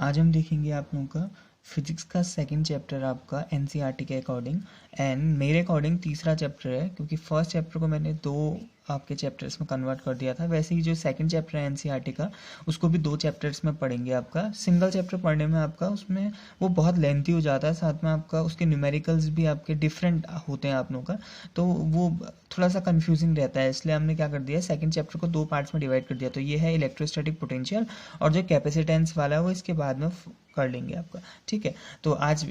आज हम देखेंगे आप लोगों का फिजिक्स का सेकंड चैप्टर आपका एनसीईआरटी के अकॉर्डिंग एंड मेरे अकॉर्डिंग तीसरा चैप्टर है, क्योंकि फर्स्ट चैप्टर को मैंने दो आपके चैप्टर्स में कन्वर्ट कर दिया था। वैसे ही जो सेकंड चैप्टर है एनसीईआरटी का, उसको भी दो चैप्टर्स में पढ़ेंगे। आपका सिंगल चैप्टर पढ़ने में आपका उसमें वो बहुत लेंथी हो जाता है, साथ में आपका उसके न्यूमेरिकल्स भी आपके डिफरेंट होते हैं आप लोगों का, तो वो थोड़ा सा कंफ्यूजिंग रहता है। इसलिए हमने क्या कर दिया, सेकंड चैप्टर को दो पार्ट्स में डिवाइड कर दिया। तो ये है इलेक्ट्रोस्टैटिक पोटेंशियल, और जो कैपेसिटेंस वाला है वो इसके बाद में कर लेंगे आपका। ठीक है, तो आज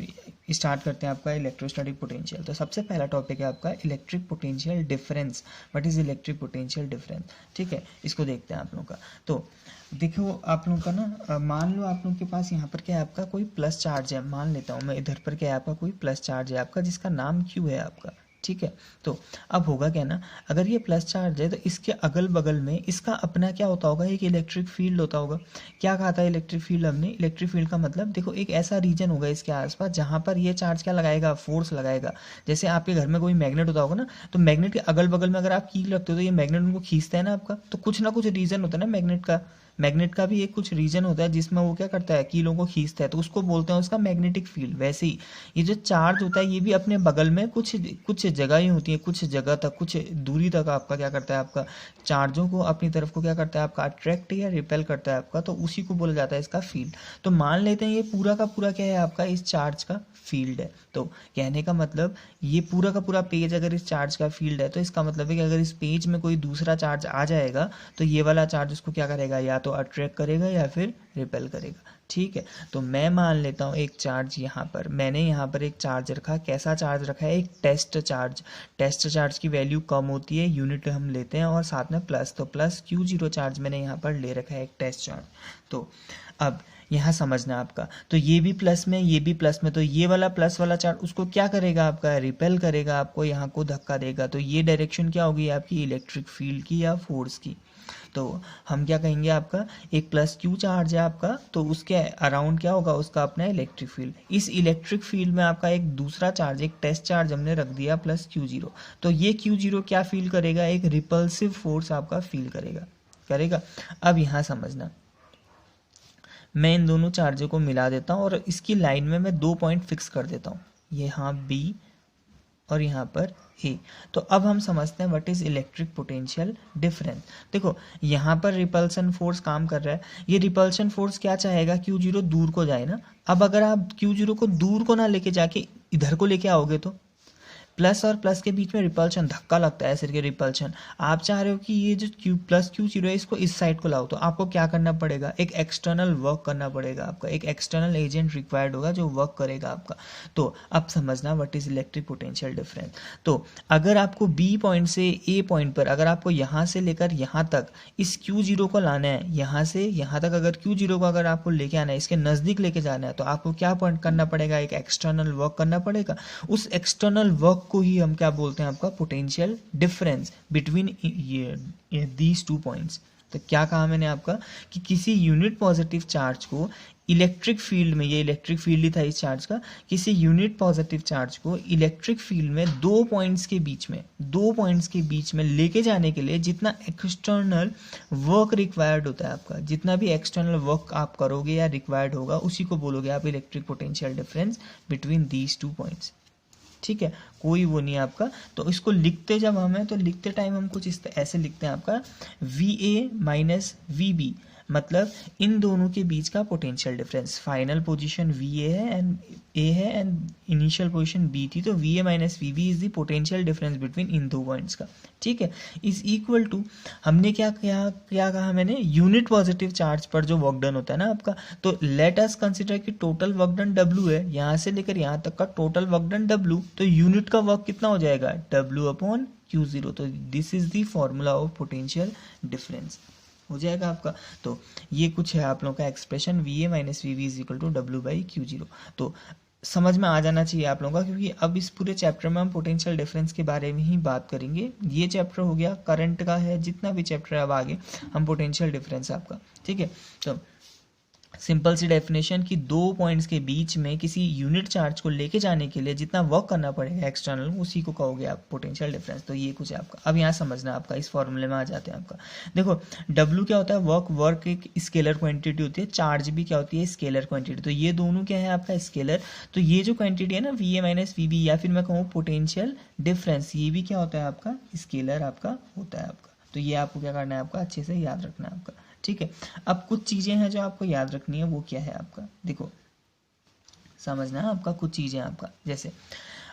स्टार्ट करते हैं आपका इलेक्ट्रोस्टैटिक पोटेंशियल। तो सबसे पहला टॉपिक है आपका electric potential difference. What is electric potential difference? ठीक है, इसको देखते हैं आप लोगों का। तो देखो आप लोगों का ना, मान लो आप लोगों के पास यहाँ पर क्या है, आपका कोई प्लस चार्ज है। मान लेता हूँ मैं इधर पर क्या है, आपका कोई प्लस चार्ज है आपका, जिसका नाम क्यू है आपका। ठीक है, तो अब होगा क्या ना, अगर ये प्लस चार्ज है तो इसके अगल बगल में इसका अपना क्या होता होगा, एक इलेक्ट्रिक फील्ड होता होगा। क्या कहा था इलेक्ट्रिक फील्ड हमने? इलेक्ट्रिक फील्ड का मतलब देखो, एक ऐसा रीजन होगा इसके आसपास जहां पर ये चार्ज क्या लगाएगा, फोर्स लगाएगा। जैसे आपके घर में कोई मैग्नेट होता होगा ना, तो मैग्नेट के अगल बगल में अगर आप कील रखते हो तो ये मैग्नेट उनको खींचता है ना आपका। तो कुछ ना कुछ रीजन होता है ना मैग्नेट का भी एक कुछ रीजन होता है जिसमें वो क्या करता है, कीलों को खींचता है, तो उसको बोलते हैं उसका मैग्नेटिक फील्ड। वैसे ही ये जो चार्ज होता है ये भी अपने बगल में कुछ कुछ जगह ही होती है, कुछ जगह तक, कुछ दूरी तक आपका क्या करता है, आपका चार्जों को अपनी तरफ को क्या करता है, आपका अट्रैक्ट या रिपेल करता है आपका, तो उसी को बोला जाता है इसका फील्ड। तो मान लेते हैं ये पूरा का पूरा क्या है आपका, इस चार्ज का फील्ड है। तो कहने का मतलब ये पूरा का पूरा पेज अगर इस चार्ज का फील्ड है, तो इसका मतलब है कि अगर इस पेज में कोई दूसरा चार्ज आ जाएगा तो ये वाला चार्ज उसको क्या करेगा, या तो अट्रैक्ट करेगा या फिर रिपेल करेगा। ठीक है, तो मैं मान लेता हूँ एक चार्ज यहाँ पर, मैंने यहाँ पर एक चार्ज रखा। कैसा चार्ज रखा है? एक टेस्ट चार्ज। टेस्ट चार्ज की वैल्यू कम होती है, यूनिट हम लेते हैं, और साथ में प्लस, तो प्लस Q0 चार्ज मैंने यहाँ पर ले रखा है, एक टेस्ट चार्ज। तो अब यहाँ समझना आपका, तो ये भी प्लस में, ये भी प्लस में, तो ये वाला प्लस वाला चार्ज उसको क्या करेगा, आपका रिपेल करेगा, आपको यहाँ को धक्का देगा। तो ये डायरेक्शन क्या होगी आपकी इलेक्ट्रिक फील्ड की या फोर्स की। तो हम क्या कहेंगे, आपका एक प्लस क्यू चार्ज है आपका, तो उसके अराउंड क्या होगा, उसका अपना इलेक्ट्रिक फील्ड। इस इलेक्ट्रिक फील्ड में आपका एक दूसरा चार्ज, एक टेस्ट चार्ज हमने रख दिया प्लस Q0। तो ये Q0 क्या फील करेगा, एक रिपल्सिव फोर्स आपका फील करेगा। अब यहाँ समझना, मैं इन दोनों चार्जों को मिला देता हूँ और इसकी लाइन में मैं दो पॉइंट फिक्स कर देता हूँ, यहाँ B और यहाँ पर ए। तो अब हम समझते हैं what is electric potential difference. देखो यहाँ पर रिपल्सन फोर्स काम कर रहा है, ये रिपल्सन फोर्स क्या चाहेगा, Q0 दूर को जाए ना। अब अगर आप Q0 को दूर को ना लेके जाके इधर को लेके आओगे, तो प्लस और प्लस के बीच में रिपल्शन, धक्का लगता है सिर के रिपल्शन। आप चाह रहे हो कि ये जो प्लस Q0 है इसको इस साइड को लाओ, तो आपको क्या करना पड़ेगा, एक एक्सटर्नल वर्क करना पड़ेगा आपका, एक एक्सटर्नल एजेंट रिक्वायर्ड होगा जो वर्क करेगा आपका। तो अब समझना what is electric potential difference. तो अगर आपको B पॉइंट से A पॉइंट पर, अगर आपको यहाँ से लेकर यहाँ तक इस Q0 को लाना है, यहाँ से यहाँ तक अगर Q0 को अगर आपको लेके आना है, इसके नज़दीक लेके जाना है, तो आपको क्या करना पड़ेगा, एक एक्सटर्नल वर्क करना पड़ेगा। उस एक्सटर्नल वर्क को ही हम क्या बोलते हैं, आपका potential difference between these two points. तो क्या कहा मैंने आपका, कि किसी यूनिट पॉजिटिव चार्ज को इलेक्ट्रिक फील्ड में, ये इलेक्ट्रिक फील्ड ही था इस चार्ज का, किसी यूनिट पॉजिटिव चार्ज को इलेक्ट्रिक फील्ड में दो पॉइंट्स के बीच में लेके जाने के लिए जितना एक्सटर्नल वर्क रिक्वायर्ड होता है आपका, जितना भी एक्सटर्नल वर्क आप करोगे या रिक्वायर्ड होगा, उसी को बोलोगे आप electric potential difference between these two points. ठीक है, कोई वो नहीं आपका। तो इसको लिखते जब हमें, तो लिखते टाइम हम कुछ ऐसे लिखते हैं आपका VA माइनस VB, मतलब इन दोनों के बीच का potential difference. Final position VA है एंड A है एंड इनिशियल पोजीशन B थी, तो VA minus VB is the potential difference between इन दो पॉइंट्स का। ठीक है, इज इक्वल टू, हमने क्या कहा मैंने, यूनिट पॉजिटिव चार्ज पर जो वर्क डन होता है ना आपका, तो लेट अस कंसिडर कि टोटल वर्क डन W है, यहाँ से लेकर यहाँ तक का टोटल वर्क डन W, तो यूनिट का वर्क कितना हो जाएगा, W अपॉन Q0। तो this is the formula of potential difference हो जाएगा आपका। तो ये कुछ है आप लोगों का expression, VA minus VB is equal to W by Q0। तो समझ में आ जाना चाहिए आप लोगों का, क्योंकि अब इस पूरे चैप्टर में हम पोटेंशियल डिफरेंस के बारे में ही बात करेंगे। ये चैप्टर हो गया करंट का है, जितना भी चैप्टर है अब आगे हम पोटेंशियल डिफरेंस आपका। ठीक है, तो सिंपल सी डेफिनेशन कि दो पॉइंट्स के बीच में किसी यूनिट चार्ज को लेके जाने के लिए जितना वर्क करना पड़ेगा एक्सटर्नल, उसी को कहोगे आप पोटेंशियल डिफरेंस। तो ये कुछ है आपका। अब यहाँ समझना आपका, इस फॉर्मूले में आ जाते हैं आपका। देखो W क्या होता है, वर्क। वर्क एक स्केलर क्वांटिटी होती है, चार्ज भी क्या होती है, स्केलर क्वांटिटी। तो ये दोनों क्या है आपका, स्केलर। तो ये जो क्वांटिटी है ना VA माइनस VB, या फिर मैं कहूँ पोटेंशियल डिफरेंस, ये भी क्या होता है आपका, स्केलर आपका होता है आपका। तो ये आपको क्या करना है आपका, अच्छे से याद रखना है आपका। ठीक है। अब कुछ चीज़ें हैं जो आपको याद रखनी है, वो क्या है आपका, देखो समझना है आपका। कुछ चीज़ें आपका, जैसे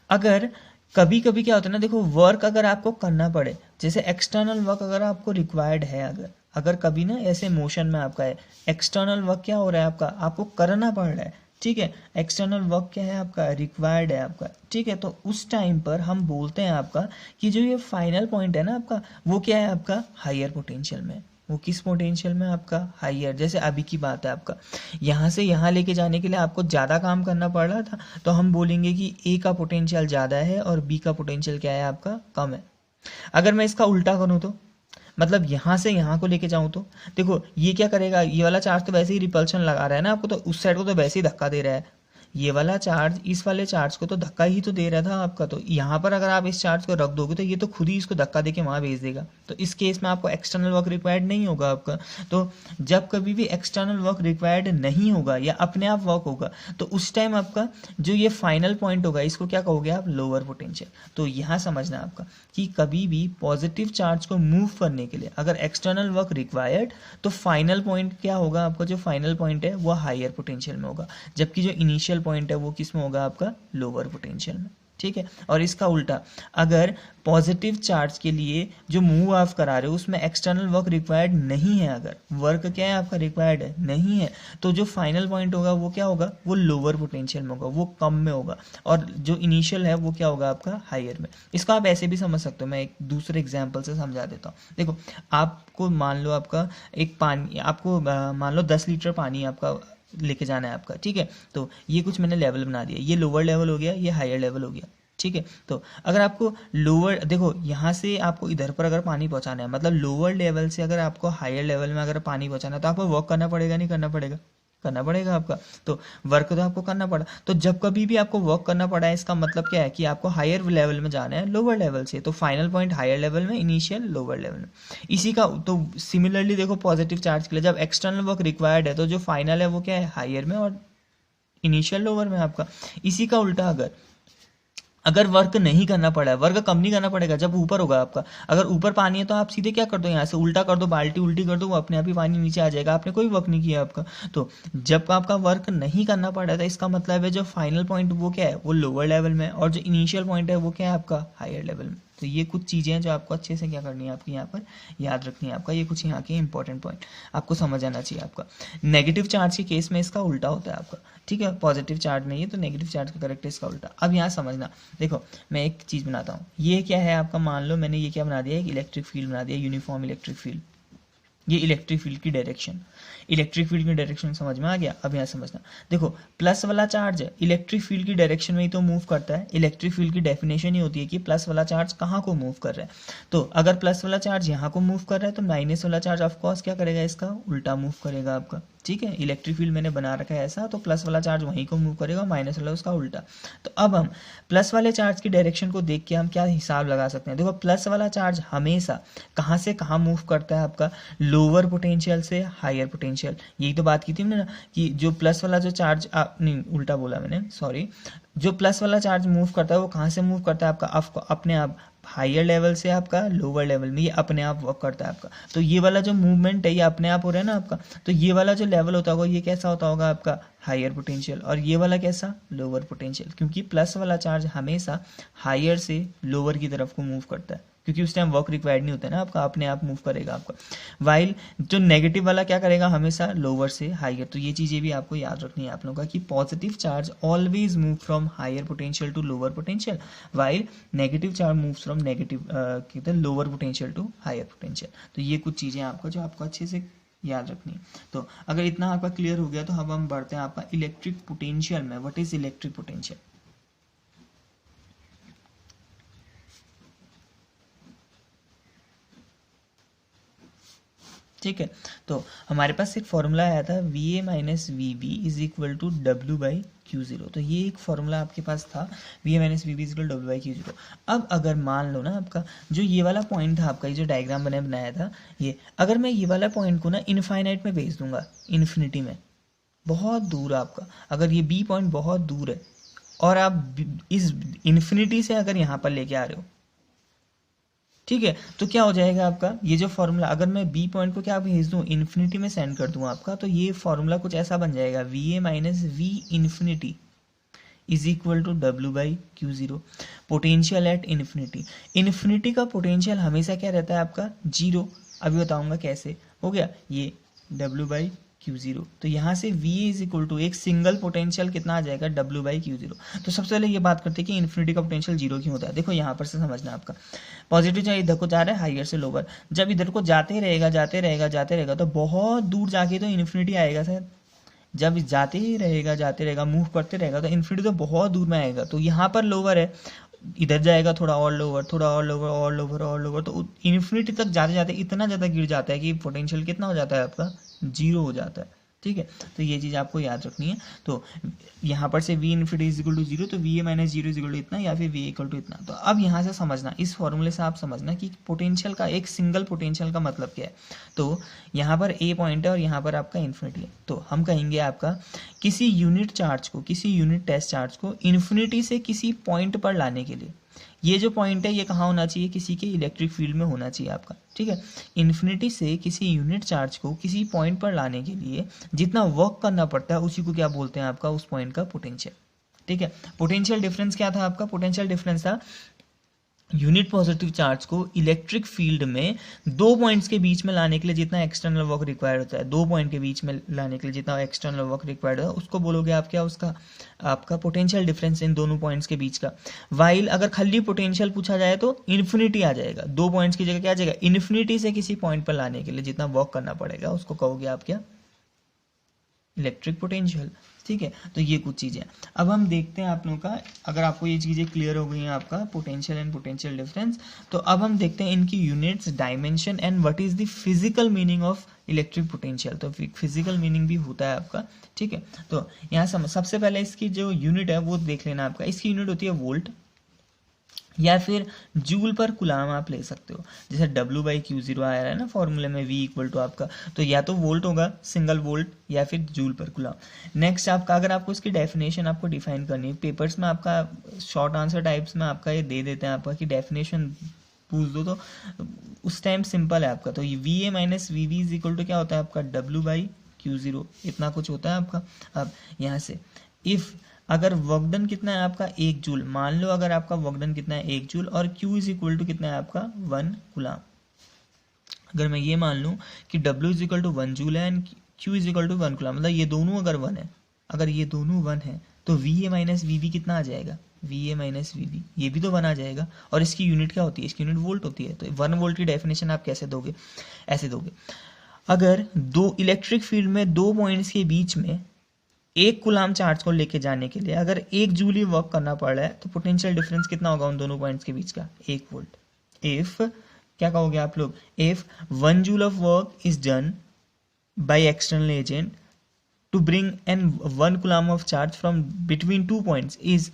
अगर कभी कभी क्या होता है ना, देखो वर्क अगर आपको करना पड़े, जैसे एक्सटर्नल वर्क अगर आपको रिक्वायर्ड है, अगर अगर कभी ना ऐसे मोशन में आपका है, एक्सटर्नल वर्क क्या हो रहा है आपका, आपको करना पड़ रहा है। ठीक है। एक्सटर्नल वर्क क्या है आपका, रिक्वायर्ड है आपका। ठीक है। तो उस टाइम पर हम बोलते हैं आपका कि जो ये फाइनल पॉइंट है ना आपका, वो क्या है आपका, हायर पोटेंशियल में। वो किस पोटेंशियल में आपका, हायर। जैसे अभी की बात है आपका, यहाँ से यहाँ लेके जाने के लिए आपको ज़्यादा काम करना पड़ रहा था, तो हम बोलेंगे कि ए का पोटेंशियल ज़्यादा है और बी का पोटेंशियल क्या है आपका, कम है। अगर मैं इसका उल्टा करूँ तो, मतलब यहाँ से यहाँ को लेके जाऊँ तो, देखो ये क्या करेगा, ये वाला चार्ज तो वैसे ही रिपल्शन लगा रहा है ना आपको, तो उस साइड को तो वैसे ही धक्का दे रहा है। ये वाला चार्ज इस वाले चार्ज को तो धक्का ही तो दे रहा था आपका। तो यहाँ पर अगर आप इस चार्ज को रख दोगे तो ये तो खुद ही इसको धक्का दे के वहाँ भेज देगा। तो इस केस में आपको एक्सटर्नल वर्क रिक्वायर्ड नहीं होगा आपका। तो जब कभी भी एक्सटर्नल वर्क रिक्वायर्ड नहीं होगा या अपने आप वर्क होगा, तो उस टाइम आपका जो ये फाइनल पॉइंट होगा, इसको क्या कहोगे आप, लोअर पोटेंशियल। तो यहाँ समझना आपका कि कभी भी पॉजिटिव चार्ज को मूव करने के लिए अगर एक्सटर्नल वर्क रिक्वायर्ड, तो फाइनल पॉइंट क्या होगा आपका, जो फाइनल पॉइंट है वो हायर पोटेंशियल में होगा, जबकि जो इनिशियल पॉइंट है वो किस में होगा आपका, लोअर पोटेंशियल में। ठीक है। और इसका उल्टा, अगर पॉजिटिव चार्ज के लिए जो मूव ऑफ करा रहे हो उसमें एक्सटर्नल वर्क रिक्वायर्ड नहीं है, अगर वर्क क्या है आपका, रिक्वायर्ड है नहीं है, तो जो फाइनल पॉइंट होगा वो क्या होगा, वो लोअर पोटेंशियल में होगा, वो कम में होगा। और जो इनिशियल है वो क्या होगा आपका, हायर में। इसको आप ऐसे भी समझ सकते हो, मैं एक दूसरे एग्जाम्पल से समझा देता हूँ। देखो आपको मान लो आपका एक पानी, आपको मान लो 10 लीटर पानी आपका लेके जाना है आपका। ठीक है। तो ये कुछ मैंने लेवल बना दिया, ये लोअर लेवल हो गया, ये हायर लेवल हो गया। ठीक है। तो अगर आपको लोअर, देखो यहाँ से आपको इधर पर अगर पानी पहुँचाना है, मतलब लोअर लेवल से अगर आपको हायर लेवल में अगर पानी पहुँचाना है, तो आपको वर्क करना पड़ेगा, नहीं करना पड़ेगा, करना पड़ेगा आपका। तो वर्क तो आपको करना पड़ा। तो जब कभी भी आपको वर्क करना पड़ा है, इसका मतलब क्या है कि आपको हायर लेवल में जाना है लोअर लेवल से। तो फाइनल पॉइंट हायर लेवल में, इनिशियल लोअर लेवल में। इसी का तो सिमिलरली देखो पॉजिटिव चार्ज के लिए जब एक्सटर्नल वर्क रिक्वायर्ड है, तो जो फाइनल है वो क्या है, हायर में, और इनिशियल लोअर में आपका। इसी का उल्टा, अगर अगर वर्क नहीं करना पड़ा है, वर्क कम नहीं करना पड़ेगा जब ऊपर होगा आपका। अगर ऊपर पानी है तो आप सीधे क्या कर दो, यहाँ से उल्टा कर दो, बाल्टी उल्टी कर दो, वो अपने आप ही पानी नीचे आ जाएगा, आपने कोई वर्क नहीं किया आपका। तो जब आपका वर्क नहीं करना पड़ा था, इसका मतलब है जो फाइनल पॉइंट वो क्या है, वो लोअर लेवल में, और जो इनिशियल पॉइंट है वो क्या है आपका, हायर लेवल में। तो ये कुछ चीज़ें हैं जो आपको अच्छे से क्या करनी है, आपकी यहाँ पर याद रखनी है आपका। ये कुछ यहाँ के इंपॉर्टेंट पॉइंट आपको समझ आना चाहिए आपका। नेगेटिव चार्ज के केस में इसका उल्टा होता है आपका। ठीक है। पॉजिटिव चार्ज में ये, तो नेगेटिव चार्ज का करेक्ट है इसका उल्टा। अब यहाँ समझना, देखो मैं एक चीज़ बनाता हूँ। ये क्या है आपका, मान लो मैंने ये क्या बना दिया, एक इलेक्ट्रिक फील्ड बना दिया, यूनिफॉर्म इलेक्ट्रिक फील्ड। ये इलेक्ट्रिक फील्ड की डायरेक्शन, इलेक्ट्रिक फील्ड की डायरेक्शन समझ में आ गया। अब यहाँ समझना, देखो प्लस वाला चार्ज इलेक्ट्रिक फील्ड की डायरेक्शन में ही तो मूव करता है। इलेक्ट्रिक फील्ड की डेफिनेशन ही होती है कि प्लस वाला चार्ज कहाँ को मूव कर रहा है। तो अगर प्लस वाला चार्ज यहाँ को मूव कर रहा है, तो माइनस वाला चार्ज ऑफकोर्स क्या करेगा, इसका उल्टा मूव करेगा आपका। ठीक है। इलेक्ट्रिक फील्ड मैंने बना रखा है ऐसा, तो प्लस वाला चार्ज वहीं को मूव करेगा, माइनस वाला उसका उल्टा। तो अब हम प्लस वाले चार्ज की डायरेक्शन को देख के हम क्या हिसाब लगा सकते हैं। देखो प्लस वाला चार्ज हमेशा कहाँ से कहाँ मूव करता है आपका, लोअर पोटेंशियल से हायर पोटेंशियल। यही तो बात की थी मैंने कि जो प्लस वाला जो चार्ज, नहीं उल्टा बोला मैंने, सॉरी। जो प्लस वाला चार्ज मूव करता है वो कहाँ से मूव करता है आपका, अपने आप हायर लेवल से आपका लोअर लेवल में, ये अपने आप वर्क करता है आपका। तो ये वाला जो मूवमेंट है ये अपने आप हो रहा है ना आपका। तो ये वाला जो लेवल होता होगा ये कैसा होता होगा आपका, हायर पोटेंशियल, और ये वाला कैसा, लोअर पोटेंशियल, क्योंकि प्लस वाला चार्ज हमेशा हायर से लोअर की तरफ को मूव करता है, क्योंकि उस टाइम वर्क रिक्वायर्ड नहीं होता है ना आपका, अपने आप मूव करेगा आपका। वाइल जो नेगेटिव वाला क्या करेगा, हमेशा लोअर से हायर। तो ये चीज़ें भी आपको याद रखनी है आप लोगों का कि positive charge always move from higher potential to lower potential, while negative charge move from negative कहते हैं lower potential to higher potential. तो ये कुछ चीज़ें आपको जो आपको अच्छे से याद रखनी है। तो अगर इतना आपका क्लियर हो गया तो अब हम बढ़ते हैं आपका इलेक्ट्रिक पोटेंशियल में। What is electric potential. ठीक है। तो हमारे पास एक फॉर्मूला आया था V A minus V B is equal to W by Q zero. तो ये एक फॉर्मूला आपके पास था, V A minus V B is equal W by Q zero. अब अगर मान लो ना आपका जो ये वाला पॉइंट था, आपका ये जो डायग्राम मैंने बनाया था, ये अगर मैं ये वाला पॉइंट को ना इनफाइनाइट में भेज दूंगा, इन्फिनिटी में, बहुत दूर आपका, अगर ये बी पॉइंट बहुत दूर है और आप इस इन्फिनिटी से अगर यहाँ पर लेके आ रहे हो, ठीक है, तो क्या हो जाएगा आपका ये जो फॉर्मूला, अगर मैं बी पॉइंट को क्या भेज दूं, इन्फिनिटी में सेंड कर दूं आपका, तो ये फॉर्मूला कुछ ऐसा बन जाएगा, V A minus V infinity is equal to W by Q zero. Potential at infinity, infinity का पोटेंशियल हमेशा क्या रहता है आपका, जीरो। अभी बताऊंगा कैसे। हो गया ये डब्ल्यू बाई क्यू ज़ीरो। तो यहाँ से वी इज इक्वल टू एक सिंगल पोटेंशियल कितना आ जाएगा, डब्ल्यू बाई क्यू ज़ीरो। तो सबसे पहले ये बात करते हैं कि इन्फिनिटी का पोटेंशियल जीरो क्यों होता है। देखो यहाँ पर से समझना आपका, पॉजिटिव चाहे इधर को जा रहा है हाइयर से लोअर, जब इधर को जाते रहेगा जाते रहेगा जाते रहेगा तो बहुत दूर जाके तो इन्फिनिटी आएगा सर। जब जाते ही रहेगा जाते रहेगा मूव करते रहेगा तो इन्फिनिटी तो बहुत दूर में आएगा। तो यहाँ पर लोअर है, इधर जाएगा थोड़ा और लोअर, थोड़ा और लोअर, और लोअर और लोअर, तो इन्फिनिटी तक जाते जाते इतना ज़्यादा गिर जाता है कि पोटेंशियल कितना हो जाता है आपका, जीरो हो जाता है। ठीक है, तो ये चीज़ आपको याद रखनी है। तो यहाँ पर से V infinity is equal to zero, तो V A minus zero is equal to इतना, या फिर वी इक्वल टू इतना। तो अब यहाँ से समझना, इस फॉर्मूले से आप समझना कि पोटेंशियल का, एक सिंगल पोटेंशियल का मतलब क्या है। तो यहाँ पर ए पॉइंट है और यहाँ पर आपका इन्फिनिटी है, तो हम कहेंगे आपका किसी यूनिट चार्ज को, किसी यूनिट टेस्ट चार्ज को इन्फिनिटी से किसी पॉइंट पर लाने के लिए, ये जो पॉइंट है ये कहाँ होना चाहिए, किसी के इलेक्ट्रिक फील्ड में होना चाहिए आपका। ठीक है, इन्फिनिटी से किसी यूनिट चार्ज को किसी पॉइंट पर लाने के लिए जितना वर्क करना पड़ता है उसी को क्या बोलते हैं आपका, उस पॉइंट का पोटेंशियल। ठीक है, पोटेंशियल डिफरेंस क्या था आपका, पोटेंशियल डिफरेंस था यूनिट पॉजिटिव चार्ज को इलेक्ट्रिक फील्ड में दो पॉइंट्स के बीच में लाने के लिए जितना एक्सटर्नल वर्क रिक्वायर्ड होता है, दो पॉइंट के बीच में लाने के लिए जितना एक्सटर्नल वर्क रिक्वायर्ड होता है उसको बोलोगे आप क्या, उसका आपका पोटेंशियल डिफरेंस इन दोनों पॉइंट्स के बीच का। वाइल अगर खाली पोटेंशियल पूछा जाए तो इन्फिनिटी आ जाएगा, दो पॉइंट्स की जगह क्या आ जाएगा, इन्फिनिटी से किसी पॉइंट पर लाने के लिए जितना वर्क करना पड़ेगा उसको कहोगे आप क्या, इलेक्ट्रिक पोटेंशियल। ठीक है, तो ये कुछ चीज़ें। अब हम देखते हैं आप लोगों का, अगर आपको ये चीज़ें क्लियर हो गई हैं आपका पोटेंशियल एंड पोटेंशियल डिफरेंस, तो अब हम देखते हैं इनकी units, dimension and what is the physical meaning of electric potential. तो फिजिकल मीनिंग भी होता है आपका। ठीक है, तो यहाँ सबसे पहले इसकी जो यूनिट है वो देख लेना आपका, इसकी यूनिट होती है वोल्ट या फिर जूल पर कुलाम आप ले सकते हो। जैसे डब्ल्यू बाई क्यू ज़ीरो आया है ना फॉर्मूले में, वी इक्वल टू आपका, तो या तो वोल्ट होगा सिंगल वोल्ट या फिर जूल पर कुलाम। नेक्स्ट आपका, अगर आपको इसकी डेफिनेशन आपको डिफाइन करनी है, पेपर्स में आपका शॉर्ट आंसर टाइप्स में आपका ये दे देते हैं आपका कि डेफिनेशन पूछ दो तो उस टाइम सिंपल है आपका। तो ये V A minus V B is equal to क्या होता है आपका, डब्ल्यू बाई क्यू ज़ीरो, इतना कुछ होता है आपका। अब यहाँ से इफ़ अगर वर्कडन कितना है आपका, एक जूल, मान लो अगर आपका वर्कडन कितना है, एक जूल, और Q इज इक्वल टू कितना है आपका, 1 कूलाम। अगर मैं ये मान लूँ कि W is equal to 1 joule है and Q is equal to 1 coulomb, मतलब ये दोनों अगर 1 है, अगर ये दोनों 1 है तो V A minus V B कितना आ जाएगा, V A minus V B, ये भी तो 1 आ जाएगा। और इसकी यूनिट क्या होती है, इसकी यूनिट वोल्ट होती है। तो 1 वोल्ट की डेफिनेशन आप कैसे दोगे, ऐसे दोगे, अगर दो इलेक्ट्रिक फील्ड में दो पॉइंट्स के बीच में एक कूलाम चार्ज को लेके जाने के लिए अगर एक जूल ही वर्क करना पड़ रहा है तो पोटेंशियल डिफरेंस कितना होगा उन दोनों पॉइंट्स के बीच का, 1 वोल्ट। इफ क्या कहोगे आप लोग, if 1 joule of work is done by external agent to bring an 1 coulomb of charge from between 2 points is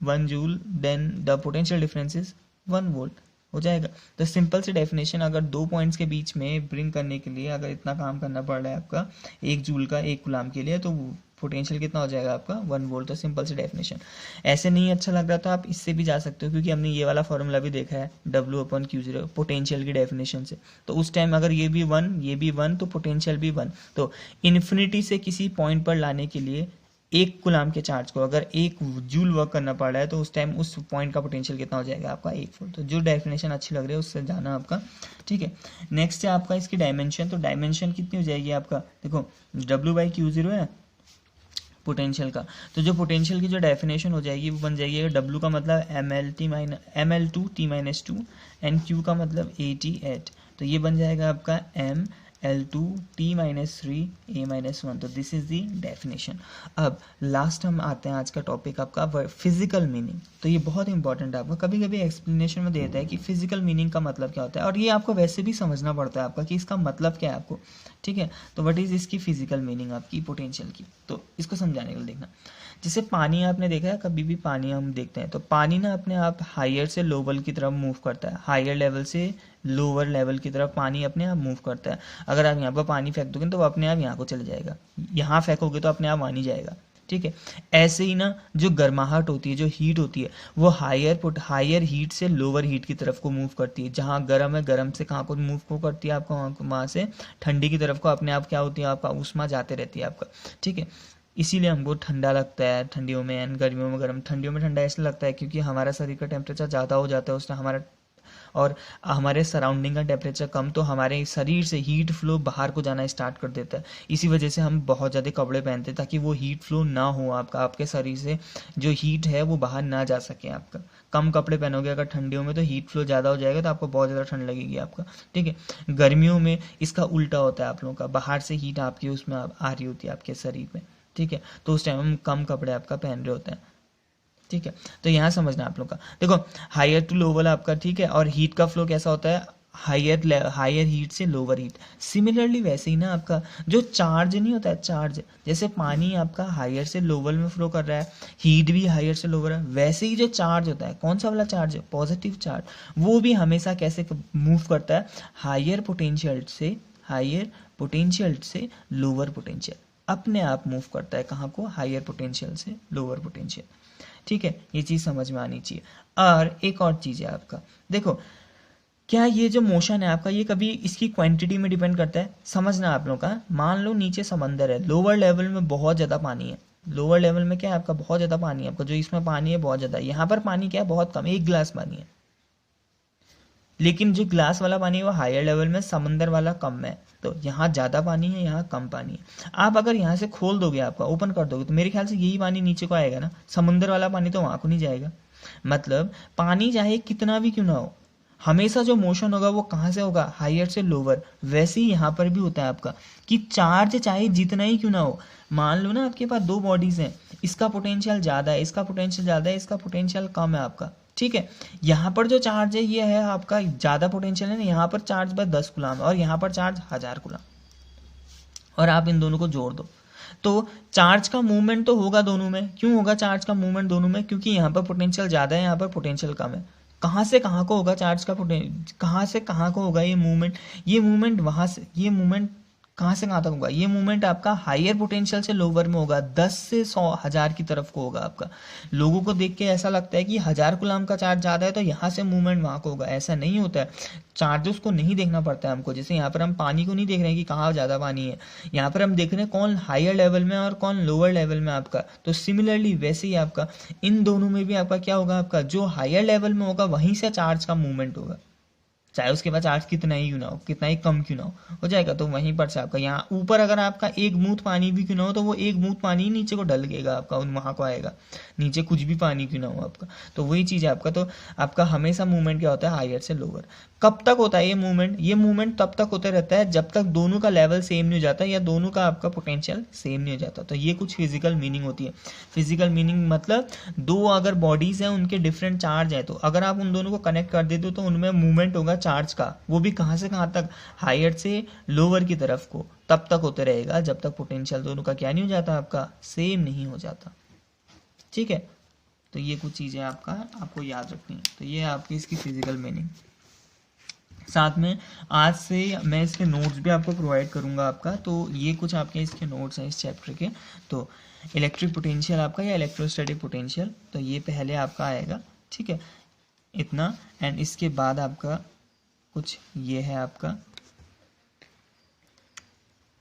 1 joule, then the potential difference is 1 volt, हो जाएगा। तो सिंपल सी डेफिनेशन, अगर दो पॉइंट्स के बीच में ब्रिंग करने के लिए अगर इतना काम करना पड़ रहा है आपका 1 जूल का 1 कूलाम के लिए, तो पोटेंशियल कितना हो जाएगा आपका, 1 वोल्ट। तो सिंपल सी डेफिनेशन। ऐसे नहीं अच्छा लग रहा तो आप इससे भी जा सकते हो, क्योंकि हमने ये वाला फॉर्मूला भी देखा है W upon Q zero potential की डेफिनेशन से। तो उस टाइम अगर ये भी 1 ये भी 1 तो पोटेंशियल भी 1। तो इन्फिनिटी से किसी पॉइंट पर लाने के लिए एक कूलाम के चार्ज को अगर 1 जूल वर्क करना पड़ रहा है तो उस टाइम उस पॉइंट का पोटेंशियल कितना हो जाएगा आपका, 1 वोल्ट। तो जो डेफिनेशन अच्छी लग रही है उससे जाना आपका। ठीक है, नेक्स्ट है आपका इसकी डायमेंशन। तो डायमेंशन कितनी हो जाएगी आपका, देखो W बाई क्यू ज़ीरो है पोटेंशियल का, तो जो पोटेंशियल की जो डेफिनेशन हो जाएगी वो बन जाएगी, W का मतलब ML2 T-2 एंड Q का मतलब AT8, तो ये बन जाएगा आपका M L2 T minus 3 A minus 1। तो दिस इज दी डेफिनेशन। अब लास्ट हम आते हैं आज का टॉपिक आपका फिजिकल मीनिंग। तो ये बहुत इंपॉर्टेंट है आपका, कभी कभी एक्सप्लेनेशन में देता है कि फिजिकल मीनिंग का मतलब क्या होता है, और ये आपको वैसे भी समझना पड़ता है आपका कि इसका मतलब क्या है आपको, ठीक है। तो व्हाट इज इसकी फिजिकल मीनिंग आपकी पोटेंशियल की, तो इसको समझाने के लिए देखना। जैसे पानी आपने देखा है, कभी भी पानी हम देखते हैं तो पानी ना अपने आप हायर से लोअर की तरफ मूव करता है, हायर लेवल से लोअर लेवल की तरफ पानी अपने आप मूव करता है। अगर आप यहाँ पर पानी फेंक दोगे तो वो अपने आप यहाँ को चले जाएगा, यहाँ फेंकोगे तो अपने आप वहाँ नहीं जाएगा, ठीक है। ऐसे ही ना जो गर्माहट होती है, जो हीट होती है, वो हायर हीट से लोअर हीट की तरफ को मूव करती है। जहाँ गर्म है, गर्म से कहाँ को मूव को करती है आपका, वहाँ से ठंडी की तरफ को अपने आप क्या होती है आपका ऊष्मा जाते रहती है आपका, ठीक है। इसीलिए हमको ठंडा लगता है ठंडियों में एंड गर्मियों में गर्म। ठंडियों में ठंडा इसलिए लगता है क्योंकि हमारा शरीर का टेम्परेचर ज़्यादा हो जाता है उससे हमारा, और हमारे सराउंडिंग का टेम्परेचर कम, तो हमारे शरीर से हीट फ्लो बाहर को जाना स्टार्ट कर देता है। इसी वजह से हम बहुत ज़्यादा कपड़े पहनते हैं ताकि वो हीट फ्लो ना हो आपका, आपके शरीर से जो हीट है वो बाहर ना जा सके आपका। कम कपड़े पहनोगे अगर ठंडियों में तो हीट फ्लो ज़्यादा हो जाएगा तो आपको बहुत ज़्यादा ठंड लगेगी आपका, ठीक है। गर्मियों में इसका उल्टा होता है आप लोगों का, बाहर से हीट आपकी उसमें आ रही होती है आपके शरीर में, ठीक है। तो उस टाइम हम कम कपड़े आपका पहन रहे होते हैं, ठीक है। तो यहाँ समझना आप लोग का, देखो हायर टू लोअर आपका, ठीक है। और हीट का फ्लो कैसा होता है, हायर हीट से लोअर हीट। सिमिलरली वैसे ही ना आपका जो चार्ज नहीं होता है, चार्ज जैसे पानी आपका हायर से लोअर में फ्लो कर रहा है, हीट भी हायर से लोअर है, वैसे ही जो चार्ज होता है, कौन सा वाला चार्ज है, पॉजिटिव चार्ज, वो भी हमेशा कैसे मूव करता है, हायर पोटेंशियल से लोअर पोटेंशियल, अपने आप मूव करता है कहाँ को, हायर पोटेंशियल से लोअर पोटेंशियल, ठीक है। ये चीज़ समझ में आनी चाहिए। और एक और चीज़ है आपका, देखो क्या ये जो मोशन है आपका ये कभी इसकी क्वांटिटी में डिपेंड करता है, समझना आप लोग का। मान लो नीचे समंदर है, लोअर लेवल में बहुत ज़्यादा पानी है, लोअर लेवल में क्या है आपका, बहुत ज़्यादा पानी है आपका, जो इसमें पानी है बहुत ज़्यादा, यहाँ पर पानी क्या है, बहुत कम, 1 गिलास पानी है। लेकिन जो ग्लास वाला पानी है वो हायर लेवल में, समंदर वाला कम है। तो यहाँ ज़्यादा पानी है, यहाँ कम पानी है। आप अगर यहाँ से खोल दोगे, आपका ओपन कर दोगे, तो मेरे ख्याल से यही पानी नीचे को आएगा ना, समुंदर वाला पानी तो वहाँ को नहीं जाएगा। मतलब पानी चाहे कितना भी क्यों ना हो, हमेशा जो मोशन होगा वो कहाँ से होगा, हायर से लोअर। वैसे ही यहाँ पर भी होता है आपका कि चार्ज चाहे जितना ही क्यों ना हो, मान लो ना आपके पास 2 बॉडीज हैं, इसका पोटेंशियल ज़्यादा है, इसका पोटेंशियल ज़्यादा है, इसका पोटेंशियल कम है आपका, ठीक है। यहाँ पर जो चार्ज है ये है आपका ज़्यादा पोटेंशियल है ना, यहाँ पर चार्ज बस 10 गुलाम है और यहाँ पर चार्ज 1000 गुलाम, और आप इन दोनों को जोड़ दो तो चार्ज का मूवमेंट तो होगा दोनों में। क्यों होगा चार्ज का मूवमेंट दोनों में, क्योंकि यहाँ पर पोटेंशियल ज़्यादा है, यहाँ पर पोटेंशियल कम है। कहाँ से कहाँ को होगा चार्ज का कहाँ से कहाँ को होगा ये मूवमेंट वहाँ से, ये मूवमेंट कहाँ से कहाँ तक होगा, ये मूवमेंट आपका हायर पोटेंशियल से लोअर में होगा, 10 से 100 1000 की तरफ को होगा आपका। लोगों को देख के ऐसा लगता है कि 1000 गुलाम का चार्ज ज़्यादा है तो यहाँ से मूवमेंट वहाँ को होगा, ऐसा नहीं होता है। चार्जेस को नहीं देखना पड़ता है हमको, जैसे यहाँ पर हम पानी को नहीं देख रहे हैं कि कहाँ ज़्यादा पानी है, यहाँ पर हम देख रहे हैं कौन हायर लेवल में और कौन लोअर लेवल में आपका। तो सिमिलरली वैसे ही आपका इन दोनों में भी आपका क्या होगा, आपका जो हायर लेवल में होगा वहीं से चार्ज का मूवमेंट होगा, चाहे उसके पास चार्ज कितना ही क्यों ना हो, कितना ही कम क्यों ना हो जाएगा। तो वहीं पर से आपका यहाँ ऊपर अगर आपका एक बूंद पानी भी क्यों ना हो तो वो एक बूंद पानी नीचे को ढलकेगा आपका, वहाँ को आएगा, नीचे कुछ भी पानी क्यों ना हो आपका। तो वही चीज़ है आपका। तो आपका हमेशा मूवमेंट क्या होता है, हायर से लोअर। कब तक होता है ये मूवमेंट तब तक होता रहता है जब तक दोनों का लेवल सेम नहीं हो जाता या दोनों का आपका पोटेंशियल सेम नहीं हो जाता। तो ये कुछ फिजिकल मीनिंग होती है। फिजिकल मीनिंग मतलब दो अगर बॉडीज हैं उनके डिफरेंट चार्ज है, तो अगर आप उन दोनों को कनेक्ट कर देते हो तो उनमें मूवमेंट होगा चार्ज का, वो भी कहाँ से कहाँ तक, हायर से लोअर की तरफ को, तब तक होते रहेगा जब तक पोटेंशियल दोनों का क्या नहीं हो जाता, आपका सेम नहीं हो जाता, ठीक है। तो ये कुछ चीज़ें आपको याद रखनी है। तो ये आपकी इसकी फिजिकल मीनिंग। साथ में आज से मैं इसके नोट्स भी आपको प्रोवाइड करूंगा आपका। तो ये कुछ आपके इसके नोट्स हैं इस चैप्टर के। तो इलेक्ट्रिक पोटेंशियल आपका या इलेक्ट्रोस्टैटिक पोटेंशियल, तो ये पहले आपका आएगा, ठीक है, इतना। एंड इसके बाद आपका कुछ ये है आपका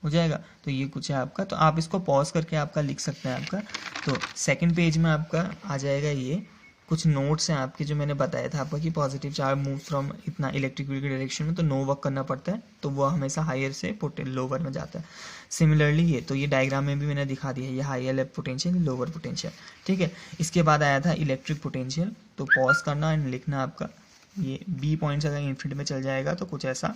हो जाएगा। तो ये कुछ है आपका, तो आप इसको पॉज करके आपका लिख सकते हैं आपका। तो सेकंड पेज में आपका आ जाएगा ये कुछ नोट्स हैं आपके, जो मैंने बताया था आपका कि पॉजिटिव चार्ज मूव फ्रॉम इतना इलेक्ट्रिक फील्ड की डायरेक्शन में, तो नो वर्क करना पड़ता है, तो वो हमेशा हायर से लोअर में जाता है। सिमिलरली ये तो ये डायग्राम में भी मैंने दिखा दिया है, ये हायर पोटेंशियल, लोअर पोटेंशियल, ठीक है। इसके बाद आया था इलेक्ट्रिक पोटेंशियल। तो पॉज करना एंड लिखना आपका, ये बी पॉइंट्स अगर इन्फिनिटी में चल जाएगा तो कुछ ऐसा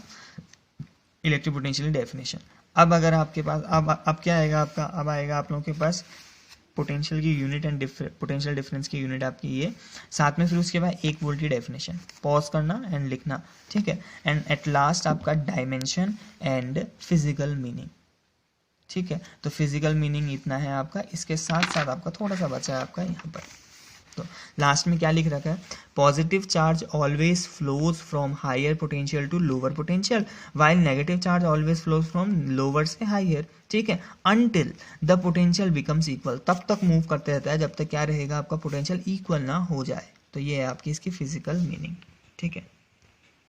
इलेक्ट्रिक पोटेंशियल डेफिनेशन। अब अगर आपके पास अब क्या आएगा आपका, अब आएगा आप लोगों के पास पोटेंशियल की यूनिट एंड पोटेंशियल डिफरेंस की यूनिट आपकी ये, साथ में फिर उसके बाद 1 वोल्ट की डेफिनेशन, पॉज करना एंड लिखना, ठीक है। एंड एट लास्ट आपका डायमेंशन एंड फिजिकल मीनिंग, ठीक है। तो फिजिकल मीनिंग इतना है आपका, इसके साथ साथ आपका थोड़ा सा बचा है आपका यहाँ पर। तो लास्ट में क्या लिख रखा है, positive charge always flows from higher potential to lower potential, while negative charge always flows from lower से हायर, ठीक है, until the potential becomes equal, तब तक मूव करते रहता है जब तक क्या रहेगा आपका पोटेंशियल इक्वल ना हो जाए। तो ये है आपकी इसकी फिजिकल मीनिंग, ठीक है।